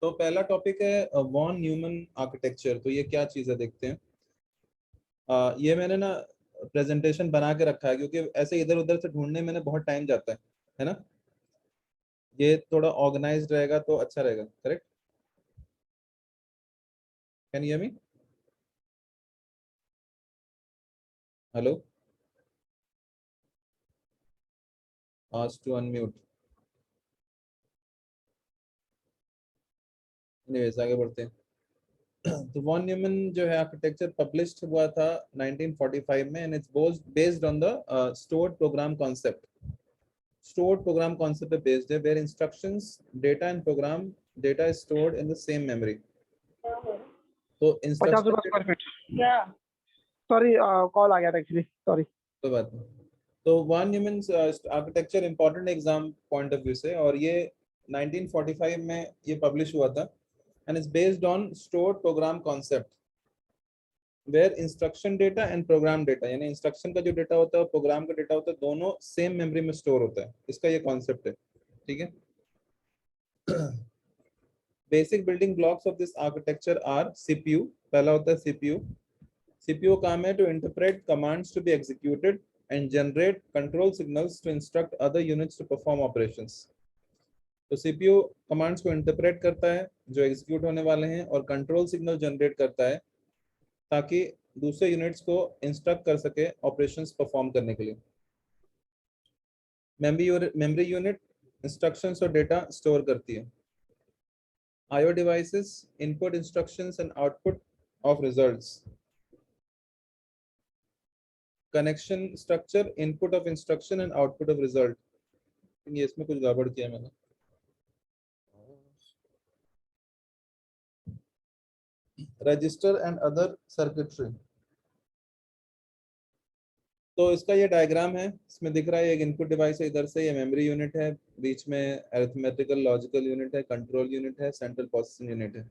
तो पहला टॉपिक है वॉन न्यूमन आर्किटेक्चर। तो ये क्या चीज़ है देखते हैं। ये मैंने ना प्रेजेंटेशन बना के रखा है क्योंकि ऐसे इधर उधर से ढूंढने में ना बहुत टाइम जाता है ना। ये थोड़ा ऑर्गेनाइज्ड रहेगा तो अच्छा रहेगा। Correct? Can you hear me? Hello, ask to unmute. Anyways आगे बढ़ते हैं। तो वॉन न्यूमन जो है आर्किटेक्चर पब्लिश्ड हुआ था 1945 में and it's based on the stored program concept. stored program concept पे based है where instructions data and program data is stored in the same memory। तो 50 instruction रुपए स्क्वायर फीट। क्या सॉरी, कॉल आ गया था एक्चुअली, सॉरी। कोई बात नहीं। तो von Neumann architecture important exam point of view से, और ये 1945 में ये पब्लिश हुआ था and is based on stored program concept where instruction data and program data, यानी इंस्ट्रक्शन का जो डेटा होता है और प्रोग्राम का डेटा होता है दोनों सेम मेमोरी में स्टोर होता है। इसका ये कॉन्सेप्ट है। ठीक है। Basic building blocks of this architecture are CPU. पहला होता है सीपीयू। सीपीयू का काम है to interpret commands to be executed and generate control signals to instruct other units to perform operations. तो सीपीयू कमांड्स को इंटरप्रेट करता है जो एग्जीक्यूट होने वाले हैं और कंट्रोल सिग्नल जनरेट करता है ताकि दूसरे यूनिट्स को इंस्ट्रक्ट कर सके ऑपरेशंस परफॉर्म करने के लिए। मेमोरी यूनिट इंस्ट्रक्शंस और डेटा स्टोर करती है। IO devices input instructions and output of results। Connection structure input of instruction and output of result। ये इसमें कुछ गड़बड़ किया मैंने। Register and other circuitry। तो इसका ये डायग्राम है, इसमें दिख रहा है एक इनपुट डिवाइस है, इधर से ये मेमोरी यूनिट है, बीच में अरिथमेटिकल लॉजिकल यूनिट है, कंट्रोल यूनिट है, सेंट्रल प्रोसेसिंग यूनिट है।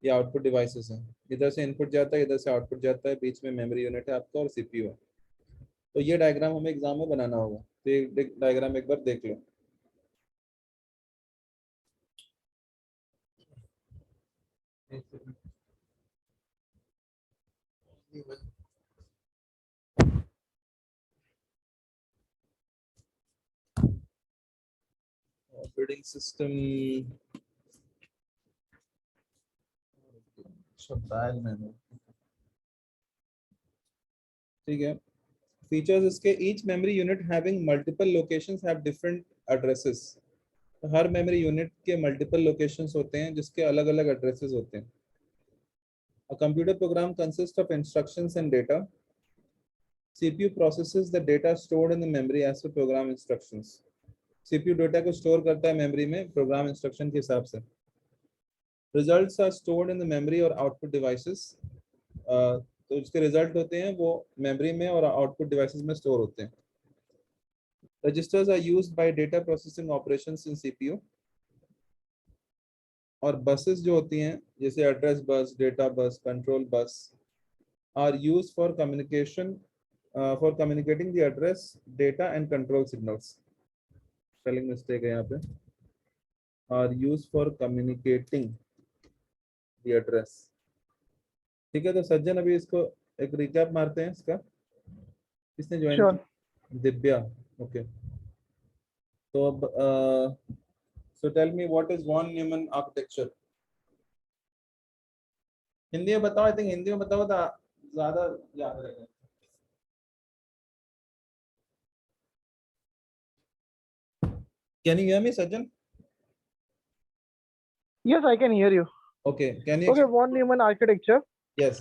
ये आउटपुट डिवाइसेस हैं। इधर से इनपुट जाता है, इधर से आउटपुट जाता है, बीच में मेमोरी यूनिट है आपका और सीपीयू है। तो ये डायग्राम हमें एग्जाम में बनाना होगा। तो ये डायग्राम एक बार देख लो। ऑपरेटिंग सिस्टम बैग में। ठीक है। फीचर्स इसके, each memory unit having multiple locations have different addresses. Her memory unit के मल्टीपल लोकेशंस होते हैं जिसके अलग अलग एड्रेसेस होते हैं। A computer program consists of instructions and data। CPU processes the data stored in the memory as per program instructions। CPU data को store करता है मेमोरी में प्रोग्राम इंस्ट्रक्शन के हिसाब से। Results are stored in the memory और output devices। तो इसके रिजल्ट होते हैं वो मेमोरी में और आउटपुट डिवाइसेस में स्टोर होते हैं। Registers are used by data processing operations in CPU। और बसेस जो होती हैं जैसे address bus, data bus, control bus are use for communication for communicating the address, data and control signals. Spelling mistake है यहाँ पे। Are use for communicating the address. ठीक है। तो सज्जन अभी इसको एक रिकैप मारते हैं इसका। किसने ज्वाइन श्योर। किया? दिव्या। ओके। तो अब so tell me what is von Neumann architecture. Hindi में बताओ। आई थिंक हिंदी में बताओ तो ज्यादा याद रहेगा। Can you hear me Sajjan? Yes, I can hear you. Okay, can you? Okay, von Neumann architecture. Yes.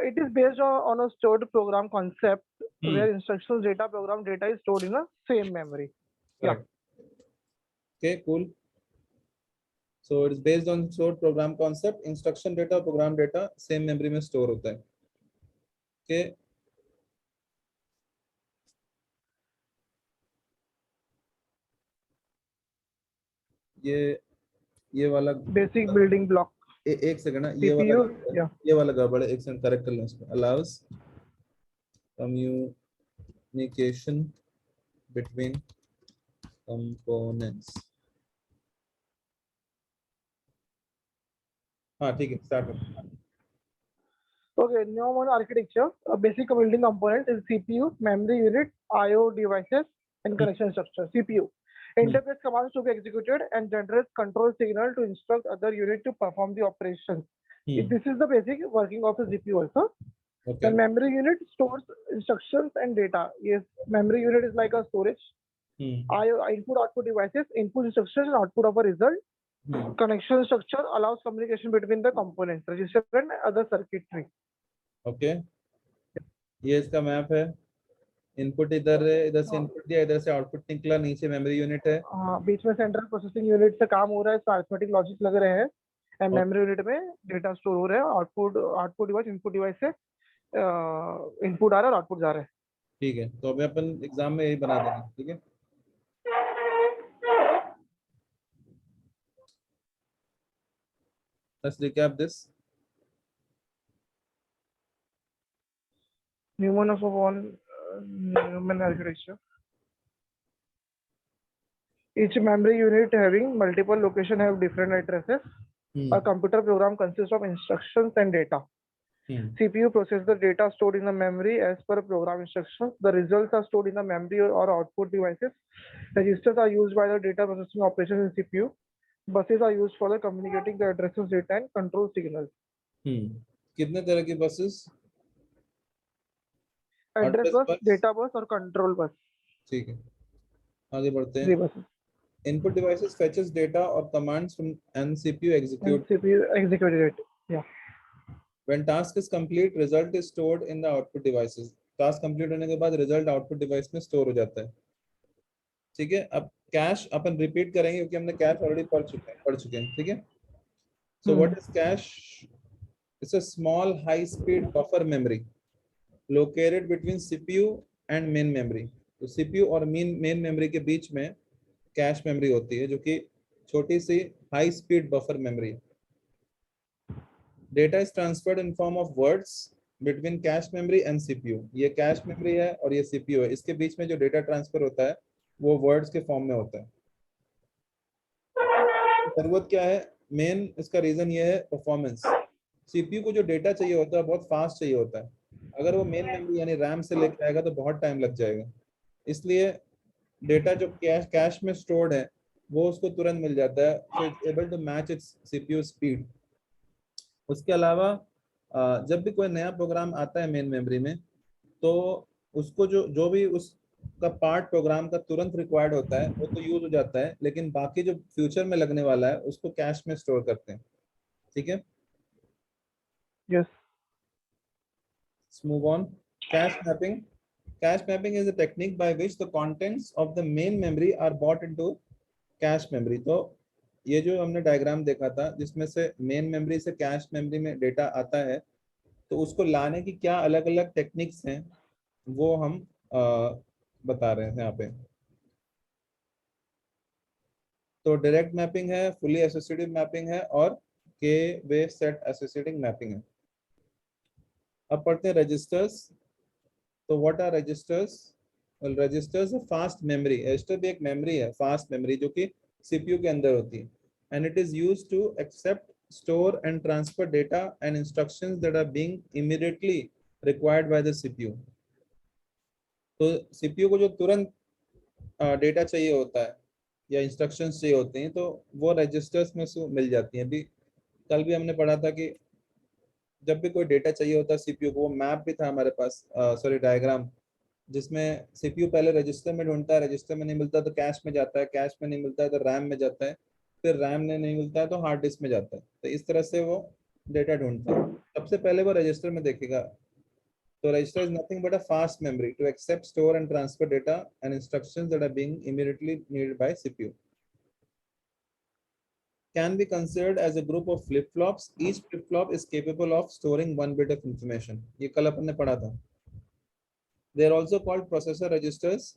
It is based on a stored program concept where instructions, data, program data is stored in the same memory. Correct. Okay, cool. So it is based on stored programme concept. Instruction data और program data same memory में store होता है। Okay. ये वाला Basic building block. एक second ना, CPU. Yeah. ये वाला गड़बड़ है। एक सेकंड करेक्ट कर लो इसको। Allow us communication between components. हाँ ठीक है, स्टार्ट करो। Okay, Neumann architecture, a basic building component is CPU, memory unit, I/O devices, and connection structure. CPU interprets commands to be executed and generates control signal to instruct other unit to perform the operations. This is the basic working of the CPU also. Okay. Then memory unit stores instructions and data. Yes, memory unit is like a storage. I/O input output devices, input instructions and output of a result. Connection structure allows communication between the components, register and other circuitry. Okay, ये इसका map है। Input इधर है, इधर से input दिया, इधर से आउटपुट निकला, नीचे मेमोरी यूनिट है। बीच में सेंट्रल प्रोसेसिंग यूनिट से काम हो रहा है, अरिथमेटिक लॉजिक लग रहे हैं, एंड मेमोरी यूनिट में डेटा स्टोर हो रहा है। आउटपुट डिवाइस इनपुट डिवाइस से इनपुट आ रहा है और आउटपुट जा रहा है। ठीक है, तो अभी अपन एग्जाम में यही बना देंगे। ठीक है, let's recap this. Neumann architecture. Each memory unit having multiple location have different addresses. A computer program consists of instructions and data. CPU processes the data stored in the memory as per program instructions. The results are stored in the memory or output devices. Registers are used by the data processing operations in CPU. Buses are used for the communicating the addresses, data and control signals. कितने तरह की buses? Address bus, data bus और control bus. ठीक है, आगे बढ़ते हैं। 3 buses. Input devices fetches data or commands from and CPU execute. And CPU executed it. Yeah. When task is complete, result is stored in the output devices. Task complete होने के बाद result output device में store हो जाता है। ठीक है, अब कैश अपन रिपीट करेंगे क्योंकि हमने कैश ऑलरेडी पढ़ चुके हैं। ठीक है, so what is cache? It's a small high speed buffer memory located between CPU and main memory. तो CPU और main memory के बीच में कैश मेमोरी होती है, जो कि छोटी सी high speed buffer memory. Data is transferred in form of words between cache memory and CPU. ये कैश मेमोरी है और ये सीपीयू है, इसके बीच में जो डेटा ट्रांसफर होता है वो वर्ड्स के फॉर्म में होता है। जरूरत क्या है? मेन इसका रीजन ये है परफॉर्मेंस। सीपीयू को जो डेटा चाहिए होता है बहुत फास्ट चाहिए होता है। अगर वो मेन मेमोरी यानी रैम से लेकर आएगा तो बहुत टाइम लग जाएगा। इसलिए डेटा जो कैश में स्टोर्ड है वो उसको तुरंत मिल जाता है, so it's able to match its CPU speed. उसके अलावा जब भी कोई नया प्रोग्राम आता है मेन मेमोरी में तो उसको जो भी उसका पार्ट प्रोग्राम का तुरंत रिक्वायर्ड होता है वो तो यूज हो जाता है, लेकिन बाकी जो फ्यूचर में लगने वाला है उसको कैश में स्टोर करते हैं। ठीक है, yes. Move on. Cash mapping. Cache mapping is a technique by which the contents of the main memory are brought into cache memory. तो ये जो हमने डायग्राम देखा था जिसमें से मेन मेमोरी से कैश मेमोरी में डेटा आता है, तो उसको लाने की क्या अलग अलग टेक्निक्स हैं वो हम बता रहे हैं यहाँ पे। तो डायरेक्ट मैपिंग है, फुली एसोसिएटिव मैपिंग है और के वे सेट एसोसिएटिव मैपिंग है। अब पढ़ते हैं रजिस्टर्स। तो what are registers? Well, registers है फास्ट मेमोरी। रजिस्टर भी एक मेमोरी है, फास्ट मेमोरी, जो कि सीपीयू के अंदर होती है। And it is used to accept, store and transfer data and instructions that are being immediately required by the CPU. तो सीपीयू को जो तुरंत डेटा चाहिए होता है या इंस्ट्रक्शंस चाहिए होते हैं तो वो रजिस्टर्स में से मिल जाती हैं। अभी कल भी हमने पढ़ा था कि जब भी कोई डेटा चाहिए होता है सीपीयू को, वो मैप भी था हमारे पास, सॉरी डायग्राम, जिसमें सीपीयू पहले रजिस्टर में ढूंढता है, रजिस्टर में नहीं मिलता तो कैश में जाता है, कैश में नहीं मिलता है तो रैम में जाता है, फिर रैम में नहीं मिलता है तो हार्ड डिस्क में जाता है। तो इस तरह से वो डेटा ढूंढता है। सबसे पहले वो रजिस्टर में देखेगा। तो register is nothing but a fast memory to accept, store and transfer data and instructions that are being immediately needed by CPU. Can be considered as a group of flip-flops. Each flip-flop is capable of storing 1 bit of information. ये कल अपन ने पढ़ा था। They are also called processor registers,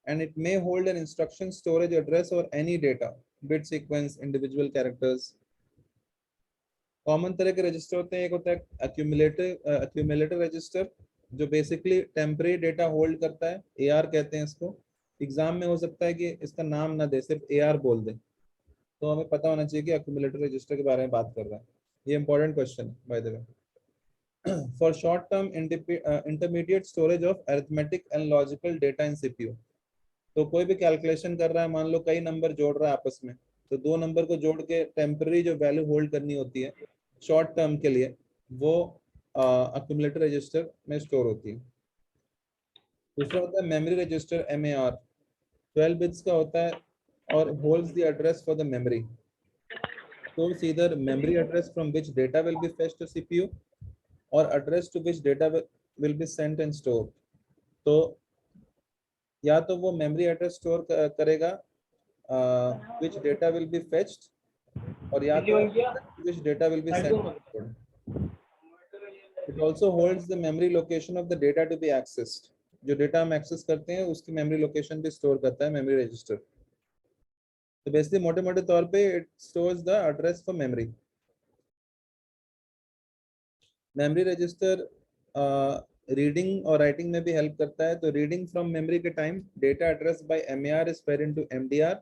and it may hold an instruction, storage address, or any data, bit sequence, individual characters. Common तरह के register होते हैं। एक होता है accumulator रजिस्टर, जो बेसिकली टेम्परेरी डेटा होल्ड करता है, AR कहते हैं इसको। एग्जाम में हो सकता है कि इसका नाम ना दे, सिर्फ AR बोल दे, तो हमें पता होना चाहिए कि एक्यूमुलेटर रजिस्टर के बारे में बात कर रहा है। ये important question by the way. For short term intermediate storage of arithmetic and logical data in CPU. तो कोई भी कैलकुलेशन कर रहा है, मान लो कई नंबर जोड़ रहा है आपस में, तो दो नंबर को जोड़ के टेम्पररी जो वैल्यू होल्ड करनी होती है शॉर्ट टर्म के लिए, वो अक्यूमुलेटर रजिस्टर में स्टोर होती है. दूसरा होता है मेमोरी रजिस्टर MAR, 12 बिट्स का होता है और holds the address for the memory. Stores either memory address from which data will be fetched to CPU or address to which data will be sent and stored. तो या तो वो memory address store करेगा which data will be fetched, और या तो which data will be sent. It also holds the memory location of the data to be accessed. जो data हम एक्सेस करते हैं उसकी मेमोरी लोकेशन भी स्टोर करता है मेमोरी रजिस्टर. तो बेसिकली मोटे मोटे तौर पे it stores the address for memory. Memory register reading और राइटिंग में भी हेल्प करता है. तो रीडिंग फ्रॉम मेमोरी के time data address by MAR is fed into MDR,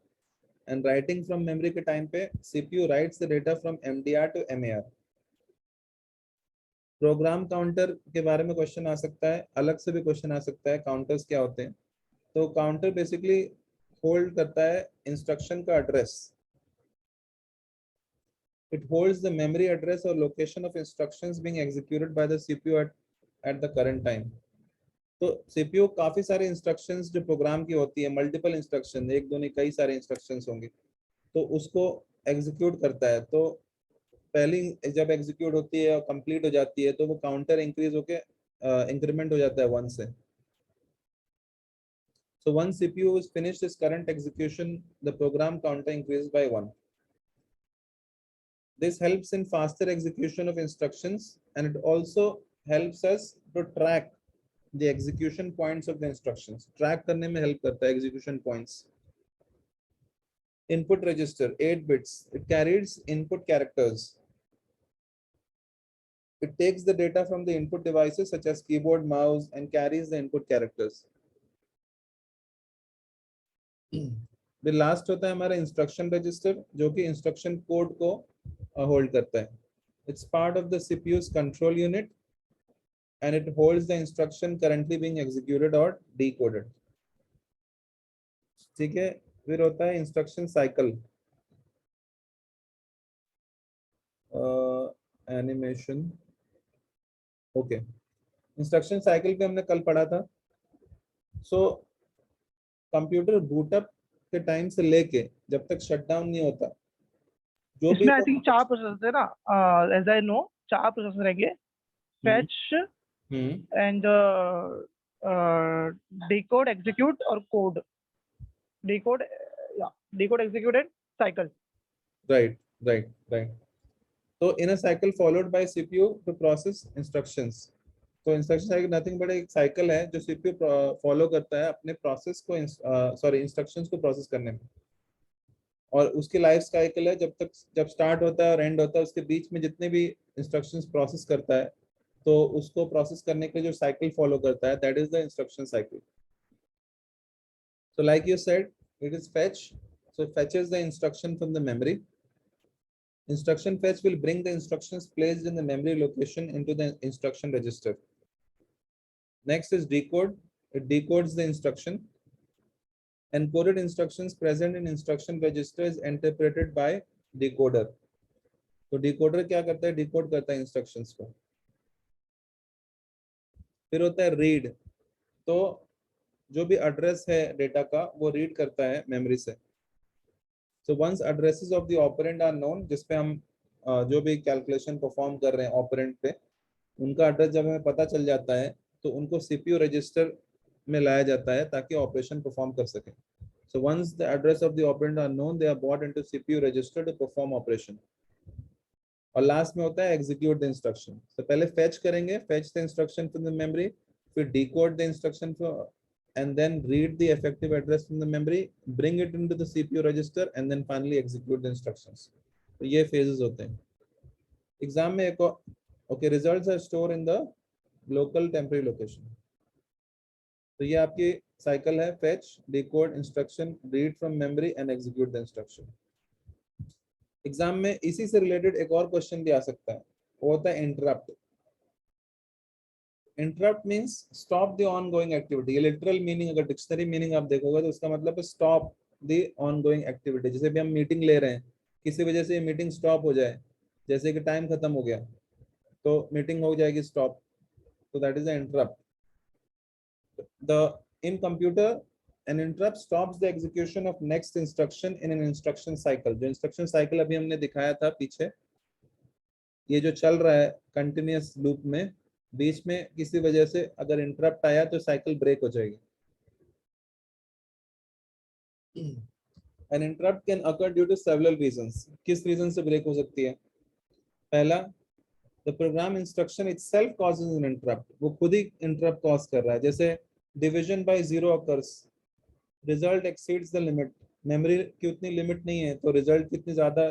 and writing from memory के टाइम पे CPU writes the data from MDR to MAR. Program counter के बारे में क्वेश्चन आ सकता है, अलग से भी क्वेश्चन आ सकता है काउंटर्स क्या होते हैं. तो काउंटर बेसिकली होल्ड करता है इंस्ट्रक्शन का address. It holds the memory address or location of instructions being executed by the CPU at the current time. तो CPU काफी सारे इंस्ट्रक्शंस जो प्रोग्राम की होती है, मल्टीपल इंस्ट्रक्शन, एक दो नहीं कई सारे इंस्ट्रक्शंस होंगे, तो उसको एग्जीक्यूट करता है. तो पहली जब एग्जीक्यूट होती है और कंप्लीट हो जाती है तो वो काउंटर इंक्रीज होके इंक्रीमेंट हो जाता है 1 से. So once CPU is finished its current execution, the program counter increases by 1. This helps in faster execution of instructions, and it also helps us to track the execution points of the instructions. Track करने में help करता है execution points. Input register 8 bits. It carries input characters. It takes the data from the input devices such as keyboard, mouse, and carries the input characters. फिर last होता है हमारा instruction register, जो कि इंस्ट्रक्शन कोड को hold करता है. It's part of the CPU's control unit and it holds the instruction currently being executed or decoded. ठीक है. फिर होता है instruction cycle. Animation. Okay, instruction cycle पे हमने कल पढ़ा था. सो कंप्यूटर बूटअप के टाइम से लेके जब तक शटडाउन नहीं होता, जो भी इसमें आई थिंक 4 प्रोसेस है ना, एज आई नो 4 प्रोसेस रहेंगे. फेच एंड decode, execute और code. Decode, execute and cycle. Right. So in a cycle followed by CPU to process instructions. तो इंस्ट्रक्शन साइकिल नथिंग बट एक cycle है जो CPU follow करता है अपने process को इंस्ट्रक्शंस को प्रोसेस करने में. और उसकी लाइफ साइकिल है जब स्टार्ट होता है और एंड होता है, उसके बीच में जितने भी इंस्ट्रक्शंस प्रोसेस करता है तो उसको प्रोसेस करने के लिए जो साइकिल फॉलो करता है, that is the instruction cycle. So like you said, it is fetch. So it fetches the instruction from the memory. Instruction fetch will bring the instructions placed in the memory location into the instruction register. Next is decode. It decodes the instruction. Encoded instructions present in instruction register is interpreted by decoder. तो decoder क्या करता है? Decode करता है instructions को. फिर होता है read. तो जो भी एड्रेस है डेटा का वो रीड करता है मेमोरी से. So once addresses of the operand are known, जिसपे हम जो भी कैलकुलेशन परफॉर्म कर रहे हैं ऑपरेंड पे, उनका एड्रेस जब हमें पता चल जाता है तो उनको CPU रजिस्टर में लाया जाता है ताकि ऑपरेशन परफॉर्म कर सके. So once the address of the operand are known, they are brought into CPU register to perform operation. और लास्ट में होता है execute the instruction. So पहले fetch करेंगे, fetch the instruction from the memory, फिर decode the instruction and then read the effective address from the memory, bring it into the CPU register, and then finally execute the instructions. तो ये phases होते हैं. Exam में एक okay results are store in the local temporary location. तो ये आपकी cycle है, fetch, decode, instruction, read from memory and execute the instruction. Exam में इसी से रिलेटेड एक और क्वेश्चन भी आ सकता है, वो होता है interrupt. Interrupt means stop the ongoing activity. ये लिटरल मीनिंग, अगर डिक्शनरी मीनिंग आप देखोगे तो उसका मतलब है स्टॉप द ऑनगोइंग एक्टिविटी। जैसे भी हम मीटिंग ले रहे हैं, किसी वजह से ये मीटिंग स्टॉप हो जाए, जैसे कि टाइम खत्म हो गया तो मीटिंग हो जाएगी स्टॉप, तो that is the interrupt. The in computer an interrupt stops the execution of next instruction in an instruction cycle। जो इंस्ट्रक्शन साइकिल अभी हमने दिखाया था पीछे, ये जो चल रहा है कंटिन्यूअस लूप में, बीच में किसी वजह से अगर इंटरप्ट आया तो साइकिल ब्रेक हो जाएगी। An interrupt can occur due to several reasons। किस रीजन से ब्रेक हो सकती है? पहला, the program instruction itself causes an interrupt। वो खुद ही इंटरप्ट कॉज कर रहा है। जैसे division by zero occurs, result exceeds the limit. Memory की उतनी लिमिट नहीं है तो रिजल्ट कितनी ज्यादा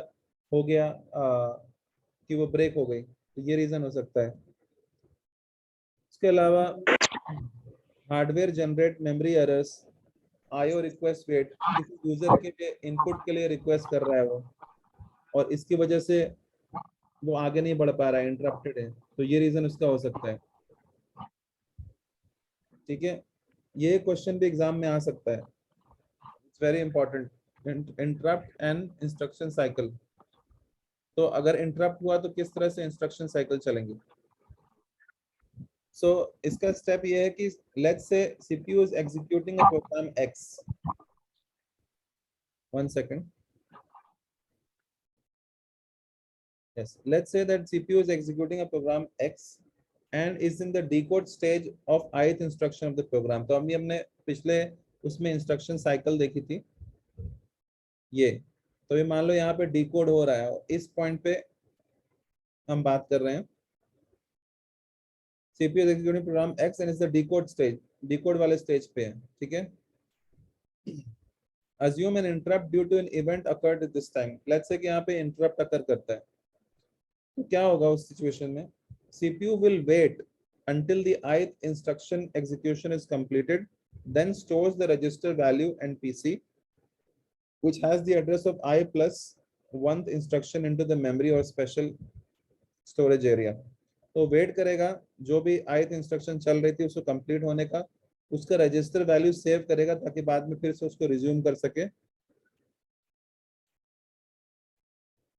हो गया कि वो ब्रेक हो गई, तो ये रीजन हो सकता है। इसके अलावा hardware generate memory errors, IO request wait, किसी यूजर के लिए इनपुट के लिए रिक्वेस्ट कर रहा है वो, और इसकी वजह से वो आगे नहीं बढ़ पा रहा है, इंटरप्टेड है, तो ये रीजन उसका हो सकता है। ठीक है, ये क्वेश्चन भी एग्जाम में आ सकता है, it's very important. Interrupt and instruction cycle. तो अगर इंटरप्ट हुआ तो किस तरह से इंस्ट्रक्शन साइकिल चलेंगे? सो इसका स्टेप ये है कि let's say CPU is executing a program X. One second. Yes, let's say that CPU is executing a program X and is in the decode stage of ith instruction of the program। तो अभी हमने पिछले उसमें instruction cycle देखी थी ये। तो ये मान लो यहाँ पे डिकोड हो रहा है और इस पॉइंट पे हम बात कर रहे हैं CPU is executing program X and is the decode stage, decode वाले स्टेज पे है। ठीक है, assume an interrupt due to an event occurred at this time। let's say कि यहाँ पे इंटरप्ट अकर करता है, तो क्या होगा उस सिचुएशन में? CPU will wait until the ith instruction execution is completed, then stores the register value and PC, which has the address of I plus 1th instruction into the memory or special storage area। तो wait करेगा, जो भी ith instruction चल रही थी उसको complete होने का, उसका रजिस्टर वैल्यू सेव करेगा ताकि बाद में फिर से उसको रिज्यूम कर सके।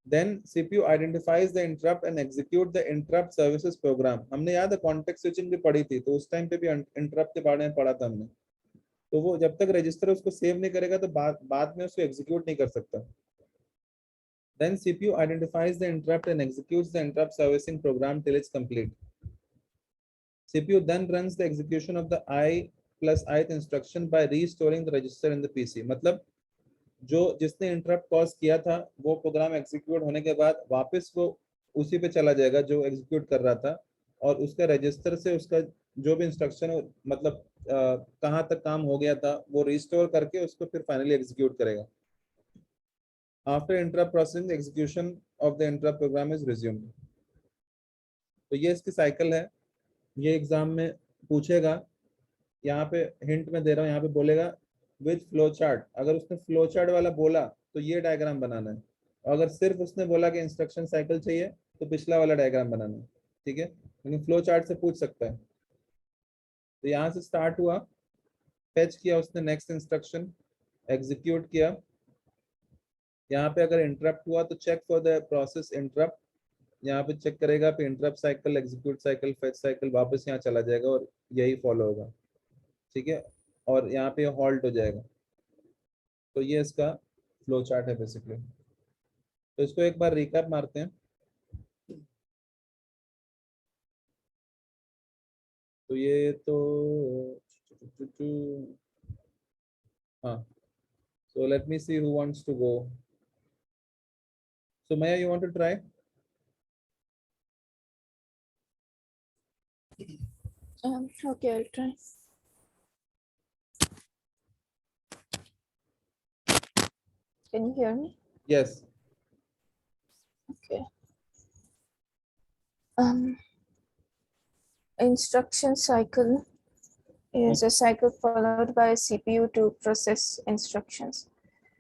Then CPU identifies the interrupt and execute the interrupt services program। हमने याद है कॉन्टेक्स्ट स्विचिंग भी पढ़ी थी, तो उस टाइम पे भी इंटरप्ट के बारे में पढ़ा था हमने। तो वो जब तक रजिस्टर उसको सेव नहीं करेगा तो बाद में उसको एग्जीक्यूट नहीं कर सकता। Then CPU identifies the interrupt and executes the interrupt servicing program till it's complete। CPU then runs the execution of the I plus ith instruction by restoring the register in the PC। मतलब जो जिसने interrupt cause किया था वो program execute होने के बाद वापस वो उसी पे चला जाएगा जो एग्जीक्यूट कर रहा था, और उसका रजिस्टर से उसका जो भी इंस्ट्रक्शन मतलब कहाँ तक काम हो गया था वो रिस्टोर करके उसको फिर फाइनली एग्जीक्यूट करेगा। After interrupt processing execution of the interrupt program is resumed. तो ये इसकी साइकिल है, ये एग्जाम में पूछेगा। यहाँ पे हिंट में दे रहा हूँ, यहाँ पे बोलेगा विद फ्लो चार्ट। अगर उसने फ्लो चार्ट वाला बोला तो ये डायग्राम बनाना है, और अगर सिर्फ उसने बोला कि इंस्ट्रक्शन साइकिल चाहिए तो पिछला वाला डायग्राम बनाना है। ठीक है, लेकिन फ्लो चार्ट से पूछ सकता है। तो यहाँ से स्टार्ट हुआ, फेच किया उसने नेक्स्ट इंस्ट्रक्शन, एग्जीक्यूट किया। यहाँ पे अगर इंटरप्ट हुआ तो check for the process interrupt, यहाँ पे चेक करेगा, फिर interrupt cycle, execute cycle, fetch cycle, वापस यहाँ चला जाएगा और यही फॉलो होगा। ठीक है, और यहाँ पे हॉल्ट हो जाएगा। तो ये इसका फ्लो चार्ट है बेसिकली। तो इसको एक बार रिकैप मारते हैं। तो ये तो हाँ, so let me see who wants to go। So Maya, you want to try? Okay, I'll try. Can you hear me? Yes. Okay. Instruction cycle is a cycle followed by a CPU to process instructions.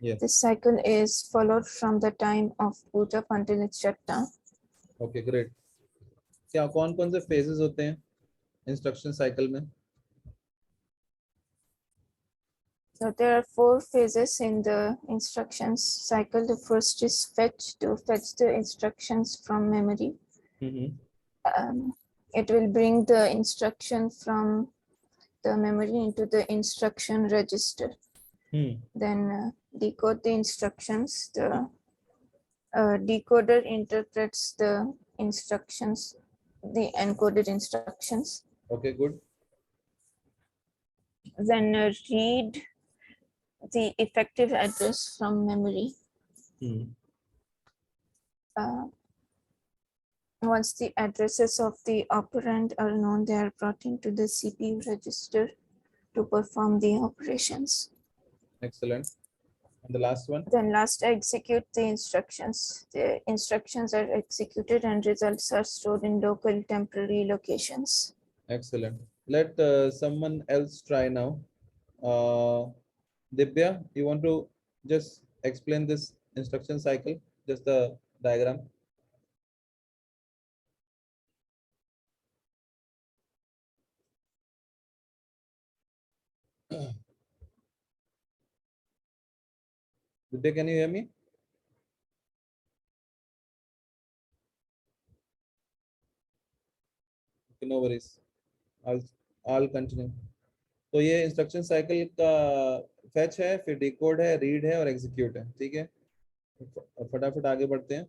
Yes. This cycle is followed from the time of boot up until it's shut down. Okay, great. क्या कौन कौन से phases होते हैं instruction cycle में? So there are 4 phases in the instructions cycle. The first is fetch, to fetch the instructions from memory. It will bring the instruction from the memory into the instruction register. Then decode the instructions. The decoder interprets the instructions, the encoded instructions. Okay, good. Then read the effective address from memory. Once the addresses of the operand are known, they are brought into the CPU register to perform the operations. Excellent. And the last one? Then last, execute the instructions. The instructions are executed and results are stored in local temporary locations. Excellent. Let someone else try now. Divya, you want to just explain this instruction cycle, just the diagram? Divya, can you hear me? Okay, no worries. I'll continue. तो ये instruction cycle का fetch है, फिर decode है, read है और execute है. ठीक है, फटाफट आगे बढ़ते हैं.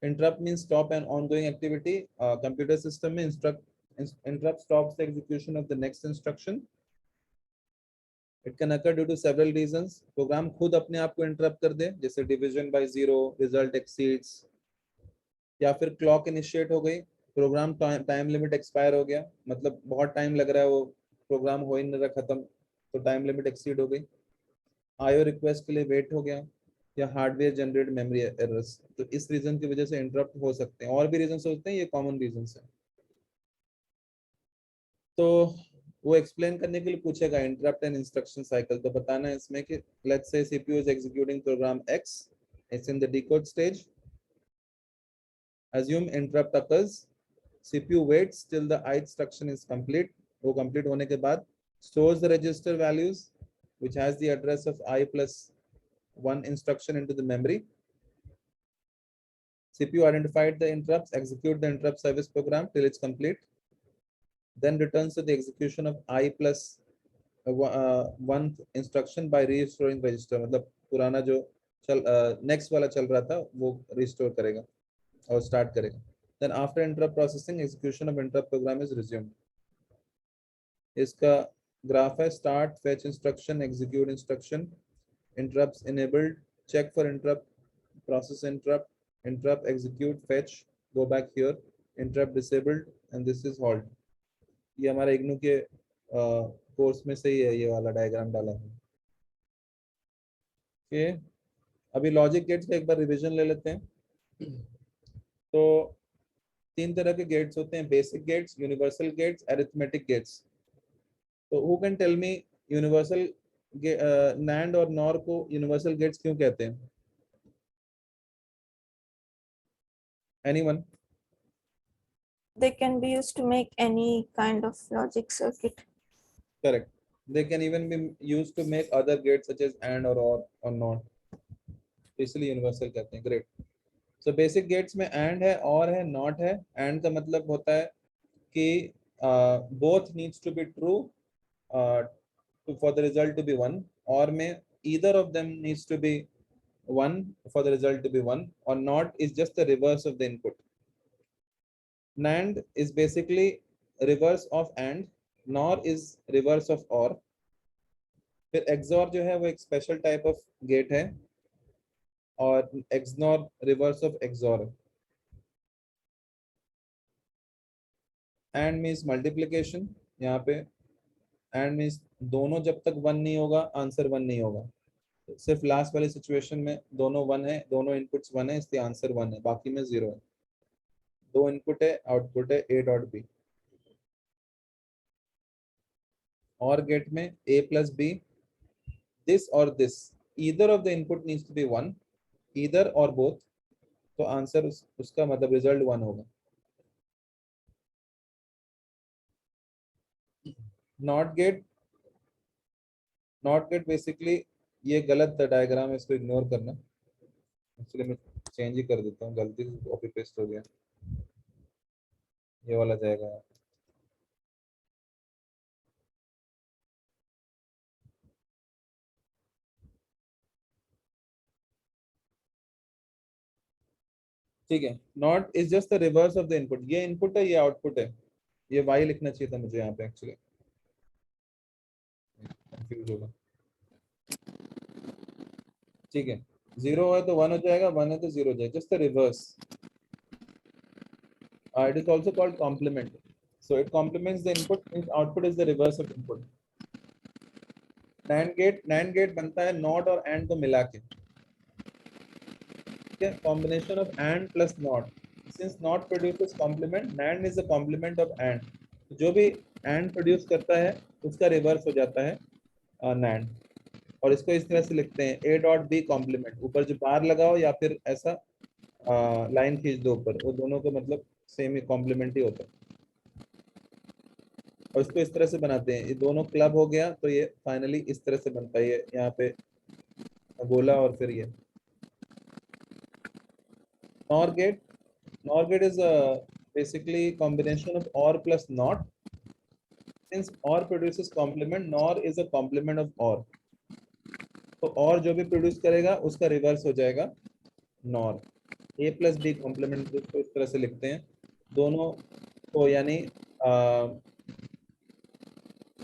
Interrupt means stop an ongoing activity. Computer system में interrupt stops the execution of the next instruction. It can occur due to several reasons. Program खुद अपने आप को इंटरप्ट कर दे, जैसे डिवीजन बाय 0, रिजल्ट एक्सीड्स, या फिर क्लॉक इनिशिएट हो गई, प्रोग्राम टाइम लिमिट एक्सपायर हो गया, मतलब बहुत टाइम लग रहा है, वो प्रोग्राम हो ही नहीं रहा खत्म, तो टाइम लिमिट एक्सीड हो गई, आईओ रिक्वेस्ट के लिए वेट हो गया, या हार्डवेयर जनरेट मेमोरी एरर्स. तो इस रीजन की वजह से इंटरप्ट हो सकते हैं. और भी रीजन होते हैं, ये कॉमन रीजन है. तो वो एक्सप्लेन करने के लिए पूछेगा इंटरप्ट एंड इंस्ट्रक्शन साइकिल. तो बताना है इसमें कि let's say CPU is executing program X, it's in the decode stage. assume interrupt occurs, CPU waits till the ith instruction is complete. वो complete होने के बाद stores the register values which has the address of I plus 1 instruction into the memory. CPU identified the interrupts, execute the interrupt service program till it's complete, then returns to the execution of I plus 1 instruction by restoring register. मतलब पुराना जो next वाला चल रहा था वो restore करेगा और स्टार्ट करेगा. Then after interrupt processing, execution of interrupt program is resumed. इसका ग्राफ है, start, fetch instruction, execute instruction, interrupts enabled, check for interrupt, process interrupt, interrupt, execute, fetch, go back here, interrupt disabled, and this is halt. ये हमारा इग्नू के course में से ही है, ये वाला डायग्राम डाला है. Okay. अभी लॉजिक गेट्स का एक बार रिवीजन ले लेते हैं. तो 3 तरह के गेट्स होते हैं, basic gates, universal gates, arithmetic gates. तो who can tell me universal NAND और नॉर को यूनिवर्सल गेट्स क्यों कहते हैं? Anyone? They can be used to make any kind of logic circuit. Correct. They can even be used to make other gates such as and or not. इसलिए universal कहते हैं. Great. So basic gates में and है, और है, not है. And का मतलब होता है कि both needs to be true for the result to be 1, और में either of them needs to be 1 for the result to be 1, or not is just the reverse of the input. NAND is basically reverse of AND, NOR is reverse of OR. फिर XOR जो है वो एक special type of gate है, और XNOR reverse of XOR. AND means multiplication. यहाँ पे AND means दोनों जब तक 1 नहीं होगा आंसर 1 नहीं होगा. सिर्फ लास्ट वाली सिचुएशन में दोनों 1 है, दोनों इनपुट्स 1 है, इसलिए आंसर 1 है, बाकी में 0 है. 2 इनपुट है, आउटपुट है A डॉट B. और गेट में A प्लस B, दिस और this, either of the input needs to be 1, either or both, तो आंसर उसका मतलब रिजल्ट 1 होगा. नॉट गेट बेसिकली ये गलत डायग्राम है, इसको इग्नोर करना. एक्चुअली मैं चेंज ही कर देता हूँ, गलती से कॉपी पेस्ट हो गया. ये वाला जाएगा. ठीक है. Not is just the reverse of the input. ये इनपुट है, ये आउटपुट है. ये वाई लिखना चाहिए था मुझे यहाँ पे, एक्चुअली कंफ्यूज होगा. ठीक है. 0 है तो 1 हो जाएगा, 1 है तो 0 हो जाएगा. Just the reverse. It is also called complement. So it complements the input, means output is the reverse of input. NAND gate बनता है NOT और AND को मिला के. ठीक है. Combination of AND plus NOT. Since NOT produces complement, NAND is the complement of AND. जो भी AND produce करता है उसका reverse हो जाता है NAND. और इसको इस तरह से लिखते हैं A dot B complement. ऊपर जो बार लगाओ या फिर ऐसा लाइन खींच दो ऊपर, वो दोनों का मतलब सेम ही कॉम्प्लीमेंट ही होता है. और इसको इस तरह से बनाते हैं. ये दोनों क्लब हो गया तो ये फाइनली इस तरह से बनता है. ये यहाँ पे गोला और फिर ये NOR gate. NOR gate is basically combination of OR plus NOT. Since OR produces complement, NOR is a complement of OR. तो OR जो भी प्रोड्यूस करेगा उसका रिवर्स हो जाएगा NOR. A plus B complement को इस तरह से लिखते हैं. दोनों को यानी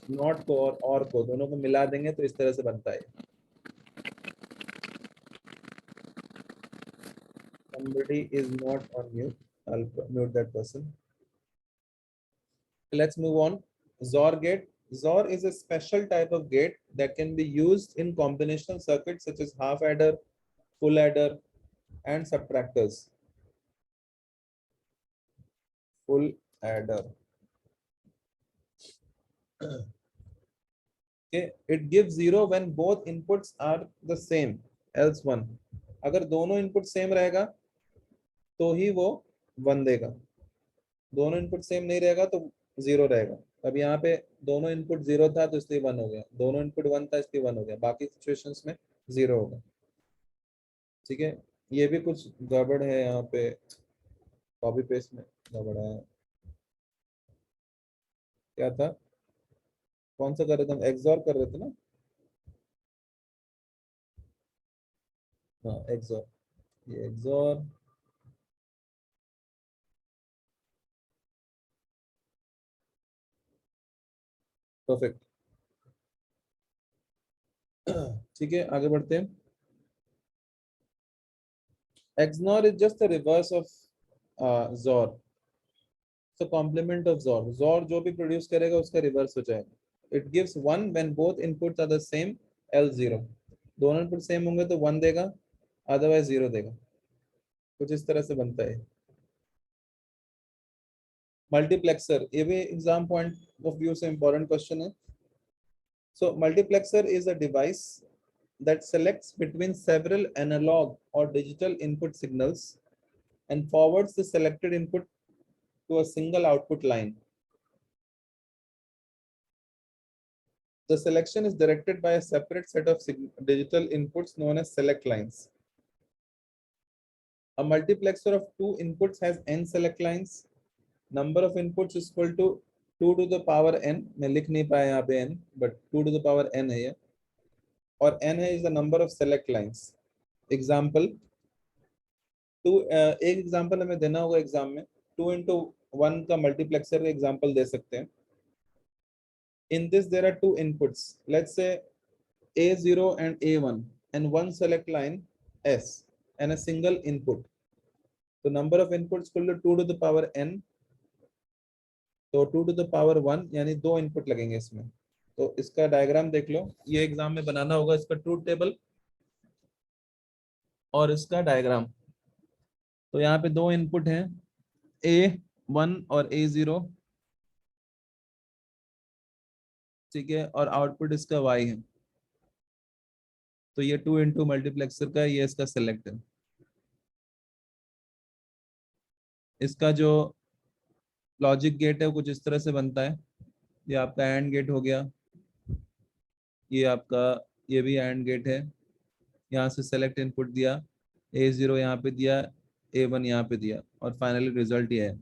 नॉट को और को दोनों को मिला देंगे तो इस तरह से बनता है. Somebody is not on mute. I'll mute that person. Let's move on. XOR gate. XOR is a special type of gate that can be used in combinational circuits such as half adder, full adder, and subtractors. Full adder. Okay. It gives 0 when both inputs are the same, else 1. अगर दोनों input same रहेगा तो ही वो 1 देगा. दोनों input same नहीं रहेगा तो 0 रहेगा. अब यहाँ पे दोनों इनपुट 0 था तो इसलिए 1 हो गया. दोनों इनपुट 1 था इसलिए 1 हो गया. बाकी सिचुएशंस में 0 होगा. ठीक है. ये भी कुछ गड़बड़ है यहाँ पे, कॉपी पेस्ट में गड़बड़ है. क्या था, कौन सा कर रहे थे हम? एक्सॉर कर रहे थे ना. हाँ एक्सॉर. ये एक्सॉर परफेक्ट. ठीक है, आगे बढ़ते हैं. XNOR is just the reverse of XOR. So complement of XOR. XOR जो भी प्रोड्यूस करेगा उसका रिवर्स हो जाएगा. It gives 1 when both inputs are the same, else 0. दोनों इनपुट सेम होंगे तो 1 देगा, अदरवाइज 0 देगा. कुछ इस तरह से बनता है. मल्टीप्लेक्सर, ये भी एग्जाम पॉइंट ऑफ व्यू से इंपॉर्टेंट क्वेश्चन है. So multiplexer is a device that selects between several analog or digital input signals and forwards the selected input to a single output line. The selection is directed by a separate set of digital inputs known as select lines. A multiplexer of 2 inputs has n select lines. Number of inputs is equal to 2 to the power n. मैं लिख नहीं पाया यहाँ पे n, but 2 to the power n है ये. और n है is the number of select lines. Example, एक एग्जाम्पल हमें देना होगा एग्जाम में. 2 into 1 का मल्टीप्लेक्सर का एग्जाम्पल दे सकते हैं. In this there are 2 inputs. Let's say A0 and A1 and one select line S and a single input. So number of inputs equal to 2 to the power n. तो 2 to the power 1 यानी 2 input लगेंगे इसमें. तो इसका diagram देख लो, ये exam में बनाना होगा. इसका ट्रूथ टेबल और इसका डायग्राम. तो यहाँ पे 2 इनपुट हैं, A1 और A0. ठीक है. और आउटपुट इसका Y है. तो ये 2 इंटू मल्टीप्लेक्सर का, ये इसका सेलेक्ट है। इसका जो लॉजिक गेट है वो कुछ इस तरह से बनता है। ये आपका एंड गेट हो गया, ये आपका, ये भी एंड गेट है। यहाँ से सेलेक्ट इनपुट दिया, A0 यहाँ पे दिया, A1 यहाँ पे दिया, और फाइनली रिजल्ट ये है।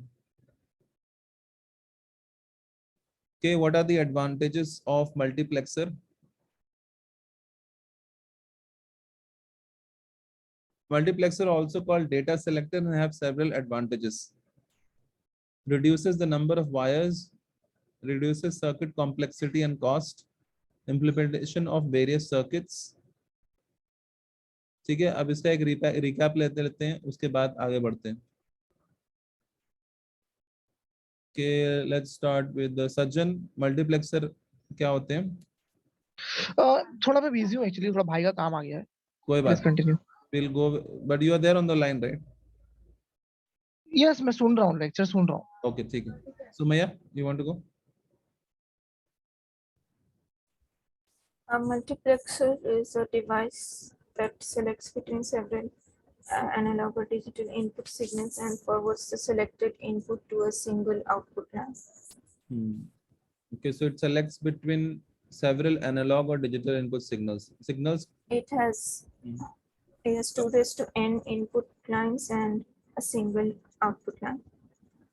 Okay, what are the advantages of multiplexer? Multiplexer, also called data selector, and have several advantages. Reduces the number of wires, reduces circuit complexity and cost, implementation of various circuits. ठीक है, अब इसका एक recap लेते हैं, उसके बाद आगे बढ़ते हैं। Okay, let's start with the Sajjan. Multiplexer क्या होते हैं? थोड़ा मैं बिजी हूँ एक्चुअली, थोड़ा भाई का काम आ गया है। कोई बात, continue. We'll go, but you are there on the line, right? Yes, मैं सुन रहा हूँ, लेक्चर सुन रहा हूँ। Okay, ठीक है। Sumaya, you want to go? A multiplexer is a device that selects between several analog or digital input signals and forwards the selected input to a single output line. Okay, so it selects between several analog or digital input signals. It has 2 raised to n input lines and a single output line.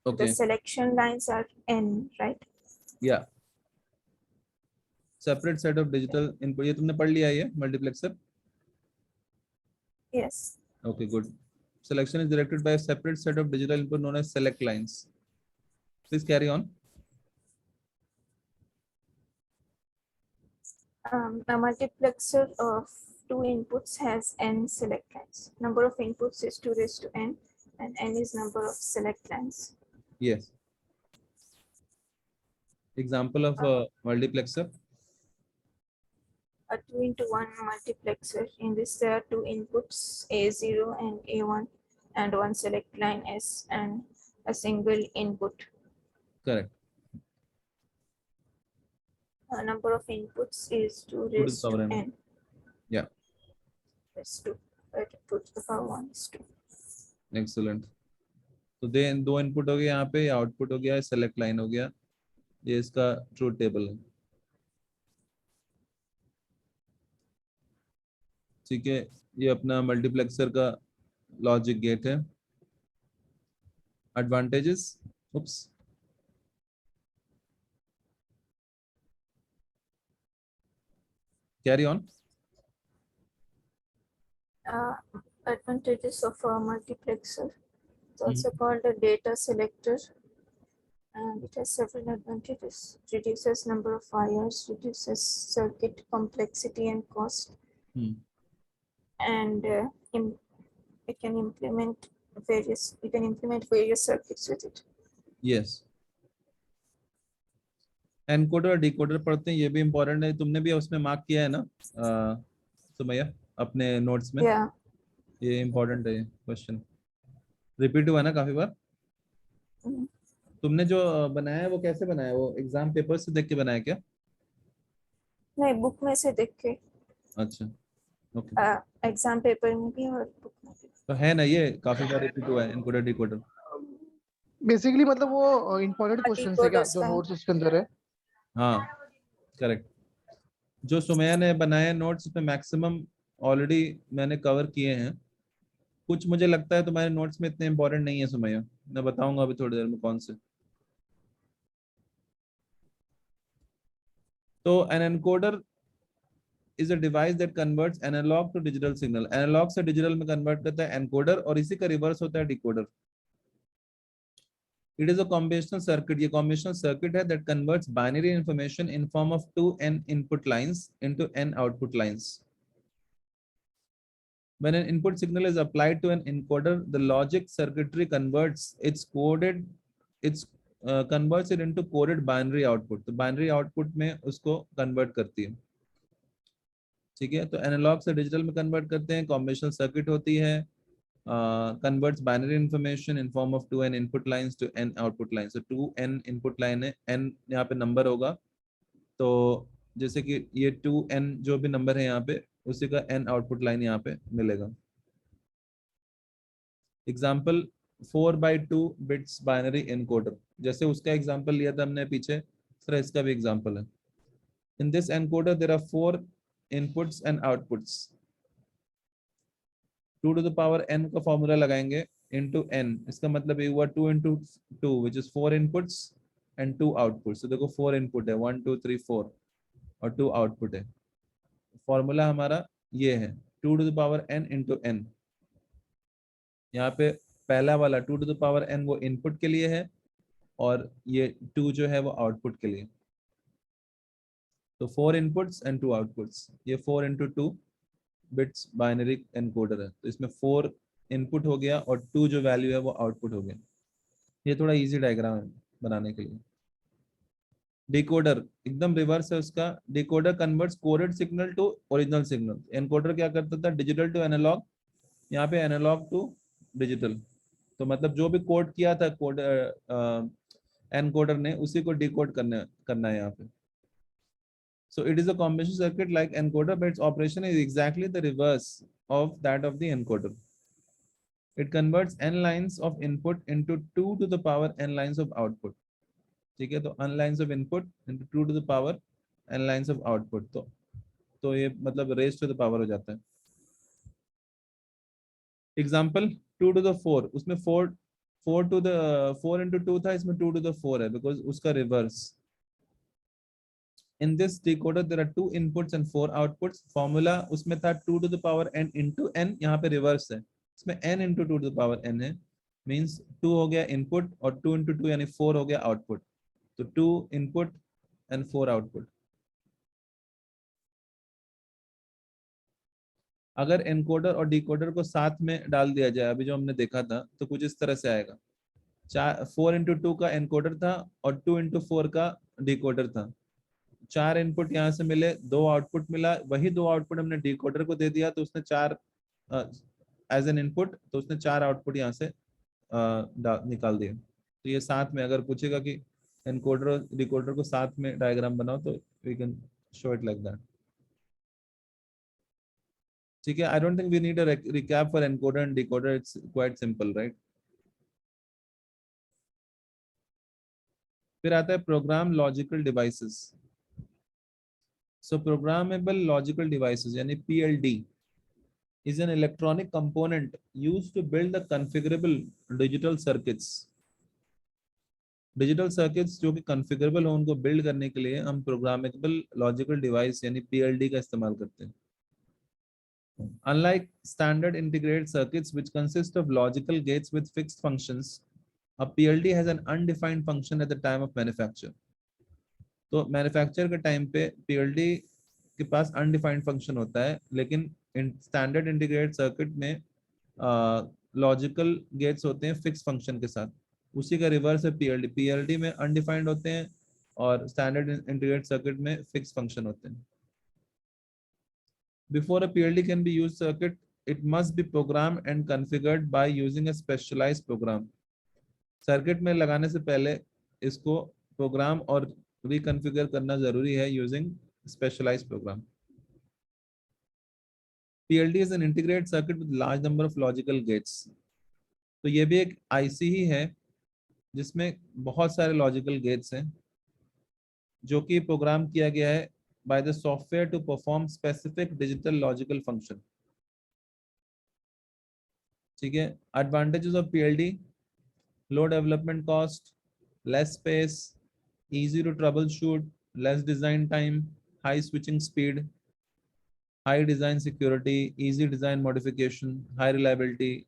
Okay. The selection lines are n, right? Yeah. Separate set of digital input. ये तुमने पढ़ लिया है multiplexer? Yes. Okay, good. Selection is directed by a separate set of digital input known as select lines. Please carry on. A multiplexer of 2 inputs has n select lines. Number of inputs is 2 raised to n, and n is number of select lines. Yes. Example of a multiplexer. A 2-into-1 multiplexer. In this, there are 2 inputs, A0 and A1, and 1 select line S and a single input. Correct. Number of inputs is 2 raised to n. Yeah. That's 2. Right, 2 to the power 1 is 2. Excellent. तो दो input हो गए यहाँ पे, output हो गया, select line हो गया, ये इसका ट्रूथ टेबल है। ठीक है, ये अपना मल्टीप्लेक्सर का लॉजिक गेट है। Advantages, oops, carry on. Advantages of a multiplexer. It's also called a data selector, and it has several advantages. Reduces number of wires, reduces circuit complexity and cost, and it can implement various circuits with it. Yes. Encoder और decoder पढ़ते हैं, ये भी important है। तुमने भी उसमें mark किया है ना सुमैया अपने नोट्स में? Yeah. ये इम्पोर्टेंट है, क्वेश्चन रिपीट हुआ ना काफी बार। तुमने जो बनाया है वो कैसे बनाया है? वो एग्जाम पेपर से देख के बनाया क्या? नहीं, बुक में से देख के। अच्छा, ओके। एग्जाम पेपर में भी और बुक में भी। तो है ना, ये काफी बार रिपीट हुआ है एनकोडर डिकोडर। बेसिकली मतलब वो इंपॉर्टेंट क्वेश्चन है क्या जो नोट्स उसके अंदर है? हाँ, करेक्ट। जो सुमैया ने बनाए नोट्स उसमें मैक्सिमम ऑलरेडी मैंने कवर किए हैं। कुछ मुझे लगता है तुम्हारे नोट्स में इतने इंपॉर्टेंट नहीं है सुमैया, मैं बताऊंगा अभी थोड़ी देर में कौन से। तो an encoder is a device that converts analog to digital signal. Analog से डिजिटल में कन्वर्ट करता है एनकोडर, और इसी का रिवर्स होता है decoder. It is a combinational circuit. ये combinational circuit है that converts binary information in form of 2 n input lines into n output lines. When an input signal is applied to an encoder, the logic circuitry converts converts it into coded binary output. तो binary output में उसको convert करती है। ठीक है, तो analogue से digital में कन्वर्ट करते हैं, कॉम्बिनेशनल सर्किट होती है, converts binary information in form of 2n input lines to n output lines. So 2n input line है, n यहाँ पे नंबर होगा, तो जैसे कि ये 2n जो भी नंबर है यहाँ पे उसी का n आउटपुट लाइन यहाँ पे मिलेगा। एग्जाम्पल 4/2 बिट्स बाइनरी एनकोडर, जैसे उसका एग्जाम्पल लिया था हमने पीछे, इस तरह इसका भी एग्जाम्पल है। In this encoder there are 4 inputs and outputs. 2 to the power n का फॉर्मूला लगाएंगे into n, इसका मतलब ये हुआ 2 into 2 which is 4 inputs and 2 outputs। तो देखो 4 इनपुट है, 1 2 3 4 और 2 आउटपुट है। फॉर्मूला हमारा ये है 2 to the power n into n। यहाँ पे पहला वाला 2 to the power n वो इनपुट के लिए है और ये 2 जो है वो आउटपुट के लिए। तो 4 इनपुट्स एंड 2 आउटपुट्स, ये 4 into 2 बिट्स बाइनरी एनकोडर है। तो इसमें 4 इनपुट हो गया और 2 जो वैल्यू है वो आउटपुट हो गया। ये थोड़ा इजी डायग्राम है बनाने के लिए। डिकोडर एकदम रिवर्स है उसका। Decoder converts coded signal to original signal. Encoder क्या करता था, डिजिटल टू एनालॉग, यहाँ पे एनालॉग टू डिजिटल। तो मतलब जो भी कोड किया था कोड एनकोडर ने, उसी को डिकोड करना है यहाँ पे। So it is a combination circuit like encoder, but its operation is exactly the reverse of that of the encoder. It converts n lines of input into 2 to the power n lines of output. ठीक है, तो n lines of input into 2 to the power n lines of output। तो ये मतलब raised to the power हो जाता है। Example 2 to the 4, उसमें 4 to the 4 into 2 था, इसमें 2 to the 4 है because उसका reverse। In this decoder there are 2 inputs and 4 outputs। Formula उसमें था 2 to the power n into n, यहाँ पे रिवर्स है, इसमें n into 2 to the power n है। मींस 2 हो गया इनपुट और 2 into 2 यानी 4 हो गया आउटपुट। तो 2 इनपुट एंड 4 आउटपुट। अगर एनकोडर और डिकोडर को साथ में डाल दिया जाए, अभी जो हमने देखा था, तो कुछ इस तरह से आएगा। 4 into 2 का एनकोडर था और 2 into 4 का डिकोडर था। 4 इनपुट यहाँ से मिले, 2 आउटपुट मिला, वही 2 आउटपुट हमने डिकोडर को दे दिया तो उसने 4 एज एन इनपुट, तो उसने 4 आउटपुट यहाँ से निकाल दिए। तो ये साथ में, अगर पूछेगा कि एनकोडर और डिकोडर को साथ में डायग्राम बनाओ, तो we can show it like that. ठीक है, I don't think we need a recap for encoder and decoder, it's quite simple, right. फिर आता है program logical devices. So programmable logical devices यानी PLD is an electronic component used to build the configurable digital circuits। Digital circuits जो कि कॉन्फ़िगरेबल हो, उनको build करने के लिए हम प्रोग्रामेबल लॉजिकल डिवाइस यानी PLD का इस्तेमाल करते हैं। Unlike standard integrated circuits which consist of logical gates with fixed functions, a PLD has an undefined function at the time of manufacture। तो मैन्युफैक्चर के टाइम पे PLD के पास अनडिफाइंड फंक्शन होता है, लेकिन स्टैंडर्ड इंटीग्रेटेड सर्किट में logical gets होते हैं फिक्स फंक्शन के साथ। उसी का रिवर्स है PLD। PLD में अनडिफाइंड होते हैं और स्टैंडर्ड इंटीग्रेटेड सर्किट में फिक्स फंक्शन होते हैं। Before a PLD can be used circuit, it must be programmed and configured by using a specialized program। Circuit में लगाने से पहले इसको प्रोग्राम और रिकॉन्फ़िगर करना जरूरी है using specialized program. PLD is an integrated circuit with large number of logical gates। तो ये भी एक IC ही है जिसमें बहुत सारे लॉजिकल गेट्स हैं, जो कि प्रोग्राम किया गया है by the software to perform specific digital logical function. ठीक है, advantages of PLD: low development cost, less space, easy to troubleshoot, less design time, high switching speed, high design security, easy design modification, high reliability,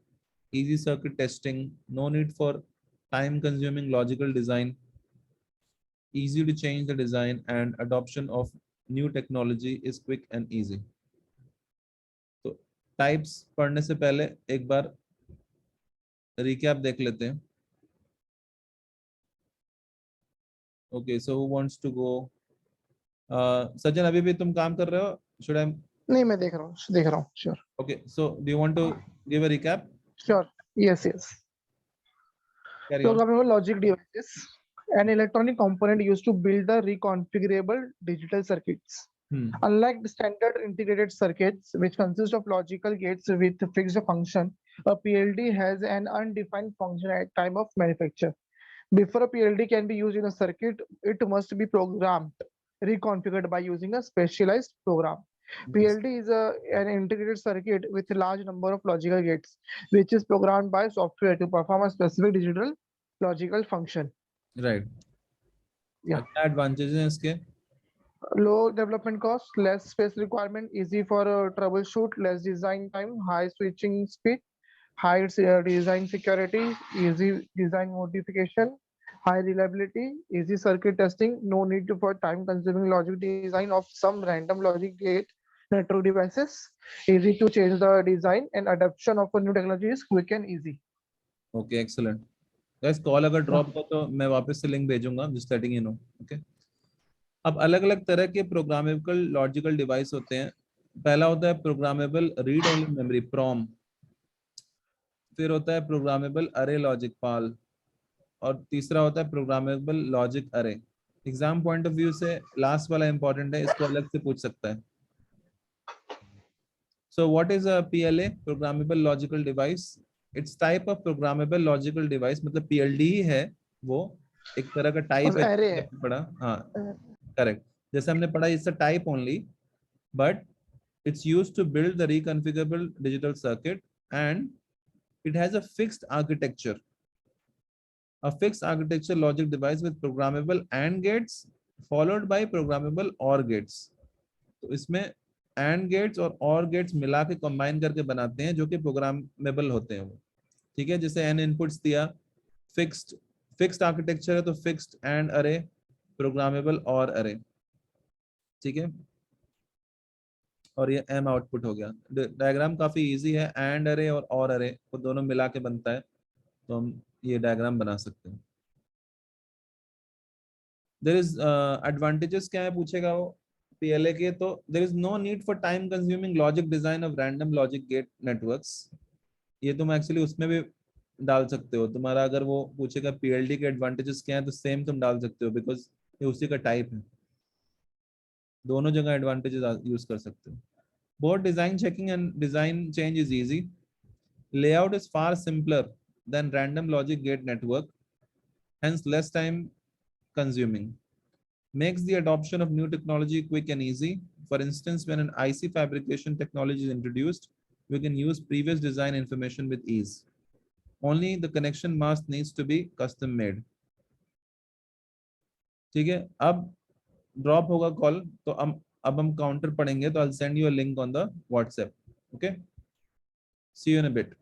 easy circuit testing, no need for time consuming logical design, easy to change the design, and adoption of new technology is quick and easy। तो types पढ़ने से पहले एक बार recap देख लेते हैं। Okay, so who wants to go? Sajjan, अभी भी तुम काम कर रहे हो? Should I? नहीं, मैं देख रहा हूँ। Sure. Okay, so do you want to give a recap? Sure, yes. Programmable logic devices, an electronic component used to build the reconfigurable digital circuits। Unlike the standard integrated circuits, which consist of logical gates with fixed function, a PLD has an undefined function at time of manufacture. Before a PLD can be used in a circuit, it must be programmed, reconfigured by using a specialized program. PLD is an integrated circuit with a large number of logical gates, which is programmed by software to perform a specific digital logical function. Right. Yeah. क्या advantages हैं इसके? Low development cost, less space requirement, easy for troubleshoot, less design time, high switching speed, high design security, easy design modification, high reliability, easy circuit testing, no need for time consuming logic design of some random logic gate network devices, easy to change the design, and adoption of a new technology is quick and easy. Okay, excellent. Guys, call अगर drop हो तो मैं वापस से link भेजूंगा, just letting you know. Okay. अब अलग अलग तरह के प्रोग्रामेबल लॉजिकल डिवाइस होते हैं. पहला होता है programmable read only memory PROM, फिर होता है प्रोग्रामेबल अरे लॉजिक पाल, और तीसरा होता है प्रोग्रामेबल लॉजिक अरे. एग्जाम पॉइंट ऑफ व्यू से लास्ट वाला इंपॉर्टेंट है, इसको अलग से पूछ सकता है. So what is a PLA, programmable logical device? It's type of programmable logical device, मतलब पीएलडी ही है वो, एक तरह का टाइप है. पढ़ा? हाँ, करेक्ट. जैसे हमने पढ़ा, it's a type only, but it's used to build the reconfigurable digital circuit, and it has a fixed architecture. A fixed architecture logic device with programmable AND gates followed by programmable OR gates. तो इसमें AND gates और OR gates मिला के combine करके बनाते हैं, जो कि programmable होते हैं वो. ठीक है, जैसे N inputs दिया, fixed architecture है तो fixed AND array, programmable OR array. ठीक है, और ये M आउटपुट हो गया. डायग्राम काफी इजी है, एंड अरे और OR अरे वो दोनों मिला के बनता है, तो हम ये डायग्राम बना सकते हैं. देयर इज एडवांटेजेस क्या है पूछेगा वो पीएलए के, तो there is no need for time consuming logic design of random logic gate networks. ये तुम एक्चुअली उसमें भी डाल सकते हो. तुम्हारा अगर वो पूछेगा पीएलडी के एडवांटेजेस क्या है, तो सेम तुम डाल सकते हो, बिकॉज ये उसी का टाइप है. दोनों जगह एडवांटेजेस यूज कर सकते हो. Both design checking and design change is easy. Layout is far simpler than random logic gate network, hence less time consuming. Makes the adoption of new technology quick and easy. For instance, when an IC fabrication technology is introduced, we can use previous design information with ease. Only the connection mask needs to be custom made. ठीक है, अब drop होगा call, तो अब हम counter पढ़ेंगे, तो I'll send you a link on the WhatsApp. Okay, see you in a bit.